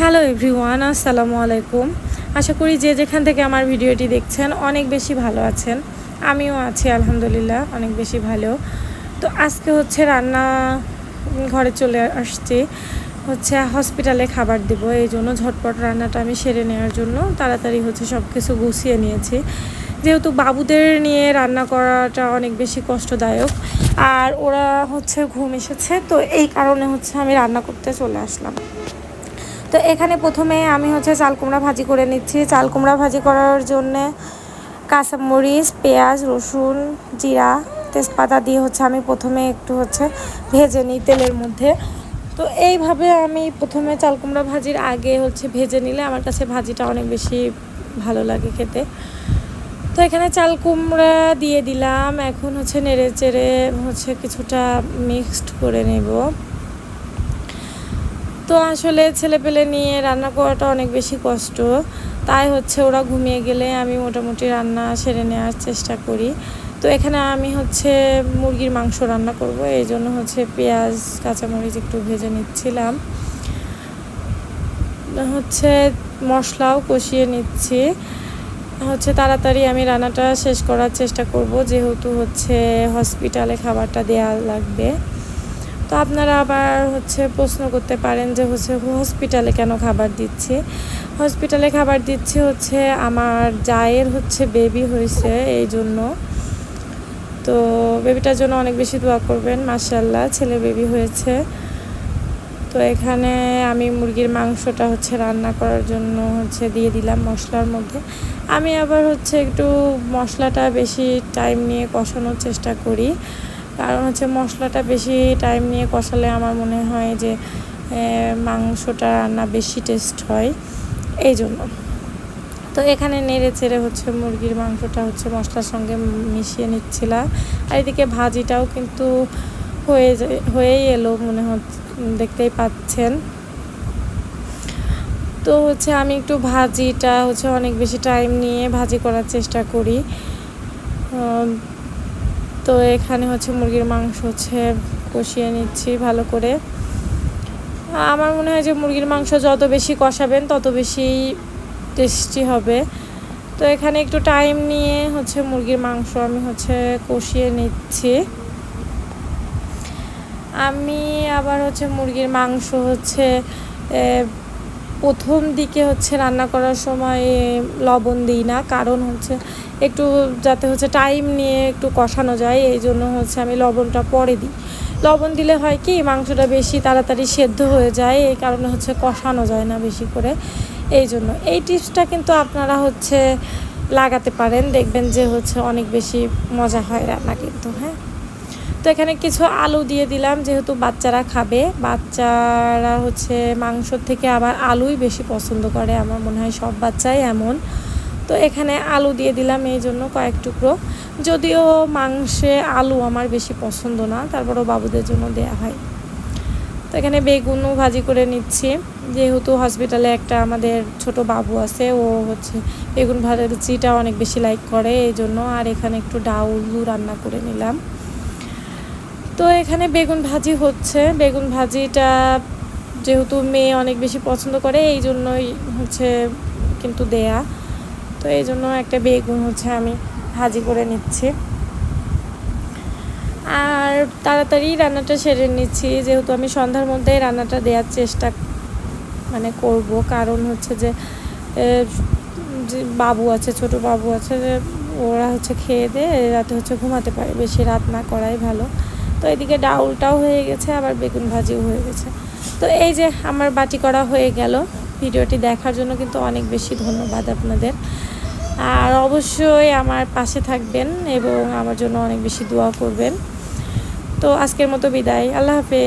Hello everyone, আসসালামু আলাইকুম। আশা করি যে যেখান থেকে আমার ভিডিওটি দেখছেন অনেক বেশি ভালো আছেন। আমিও আছি আলহামদুলিল্লাহ, অনেক বেশি ভালো। তো আজকে রান্না ঘরে চলে আসছি, হসপিটালে খাবার দিব, এই জন্য ঝটপট রান্নাটা আমি সেরে নেওয়ার জন্য তাড়াতাড়ি সব কিছু গুছিয়ে নিয়েছি। যেহেতু বাবুদের নিয়ে রান্না করাটা অনেক বেশি কষ্টদায়ক, আর ওরা ঘুম এসেছে, তো এই কারণে আমি রান্না করতে চলে আসলাম। তো এখানে প্রথমে আমি চাল কুমড়া ভাজি করে নিচ্ছি। চাল কুমড়া ভাজি করার জন্যে কাঁচামরিচ, পেঁয়াজ, রসুন, জিরা, তেজপাতা দিয়ে আমি প্রথমে একটু ভেজে নিই তেলের মধ্যে। তো এইভাবে আমি প্রথমে চাল কুমড়া ভাজির আগে ভেজে নিলে আমার কাছে ভাজিটা অনেক বেশি ভালো লাগে খেতে। তো এখানে চাল কুমড়া দিয়ে দিলাম, এখন নেড়ে চেড়ে কিছুটা মিক্সড করে নেব। তো আসলে ছেলেপেলে নিয়ে রান্না করাটা অনেক বেশি কষ্ট, তাই ওরা ঘুমিয়ে গেলে আমি মোটামুটি রান্না সেরে নেওয়ার চেষ্টা করি। তো এখানে আমি মুরগির মাংস রান্না করব, এই জন্য পেঁয়াজ কাঁচামরিচ একটু ভেজে নিচ্ছিলাম। মশলাও কষিয়ে নিচ্ছি। তাড়াতাড়ি আমি রান্নাটা শেষ করার চেষ্টা করব, যেহেতু হসপিটালে খাবারটা দেওয়া লাগবে। তো আপনারা আবার প্রশ্ন করতে পারেন যে হসপিটালে কেন খাবার দিচ্ছি। হসপিটালে খাবার দিচ্ছি আমার জায়ের বেবি হয়েছে, এই জন্য। তো বেবিটার জন্য অনেক বেশি দোয়া করবেন। মাশাআল্লাহ, ছেলে বেবি হয়েছে। তো এখানে আমি মুরগির মাংসটা রান্না করার জন্য দিয়ে দিলাম মশলার মধ্যে। আমি আবার একটু মশলাটা বেশি টাইম নিয়ে কষানোর চেষ্টা করি, কারণ মশলাটা বেশি টাইম নিয়ে কষালে আমার মনে হয় যে মাংসটা রান্না বেশি টেস্ট হয়, এই জন্য। তো এখানে নেড়ে চেড়ে মুরগির মাংসটা মশলার সঙ্গে মিশিয়ে নিচ্ছিলাম। আর এদিকে ভাজিটাও কিন্তু হয়েই এলো মনে দেখতেই পাচ্ছেন। তো আমি একটু ভাজিটা অনেক বেশি টাইম নিয়ে ভাজি করার চেষ্টা করি। তো এখানে মুরগির মাংস কষিয়ে নিচ্ছি ভালো করে। আমার মনে হয় যে মুরগির মাংস যত বেশি কষাবেন তত বেশি টেস্টি হবে। তো এখানে একটু টাইম নিয়ে মুরগির মাংস আমি কষিয়ে নিচ্ছি। আমি আবার মুরগির মাংস প্রথম দিকে রান্না করার সময় লবণ দিই না, কারণ একটু যাতে টাইম নিয়ে একটু কষানো যায়, এই জন্য আমি লবণটা পরে দিই। লবণ দিলে হয় কি, মাংসটা বেশি তাড়াতাড়ি সেদ্ধ হয়ে যায়, এই কারণে কষানো যায় না বেশি করে, এই জন্য। এই টিপসটা কিন্তু আপনারা লাগাতে পারেন, দেখবেন যে অনেক বেশি মজা হয় রান্না কিন্তু। হ্যাঁ, তো এখানে কিছু আলু দিয়ে দিলাম, যেহেতু বাচ্চারা খাবে। বাচ্চারা মাংসর থেকে আবার আলুই বেশি পছন্দ করে, আমার মনে হয় সব বাচ্চাই এমন। তো এখানে আলু দিয়ে দিলাম এই জন্য কয়েক টুকরো, যদিও মাংসে আলু আমার বেশি পছন্দ না, তারপরও বাবুদের জন্য দেয়া হয়। তো এখানে বেগুনও ভাজি করে নিচ্ছি, যেহেতু হসপিটালে একটা আমাদের ছোট বাবু আছে, ও বেগুন ভাজিটা অনেক বেশি লাইক করে, এই জন্য। আর এখানে একটু ডাউলু রান্না করে নিলাম। তো এখানে বেগুন ভাজি বেগুন ভাজিটা যেহেতু মেয়ে অনেক বেশি পছন্দ করে, এই জন্যই কিন্তু দেয়া। তো এই জন্য একটা বেগুন আমি ভাজি করে নিচ্ছি, আর তাড়াতাড়ি রান্নাটা সেরে নিচ্ছি, যেহেতু আমি সন্ধ্যার মধ্যেই রান্নাটা দেওয়ার চেষ্টা করব, কারণ যে বাবু আছে, ছোট বাবু আছে, ওরা খেয়ে দিয়ে রাতে ঘুমাতে পারে, বেশি রাত না করাই ভালো। তো এদিকে ডাউলটাও হয়ে গেছে, আবার বেগুন ভাজিও হয়ে গেছে। তো এই যে আমার বাটি করা হয়ে গেল। ভিডিওটি দেখার জন্য কিন্তু অনেক বেশি ধন্যবাদ আপনাদের, আর অবশ্যই আমার পাশে থাকবেন এবং আমার জন্য অনেক বেশি দোয়া করবেন। তো আজকের মতো বিদায়, আল্লাহ হাফেজ।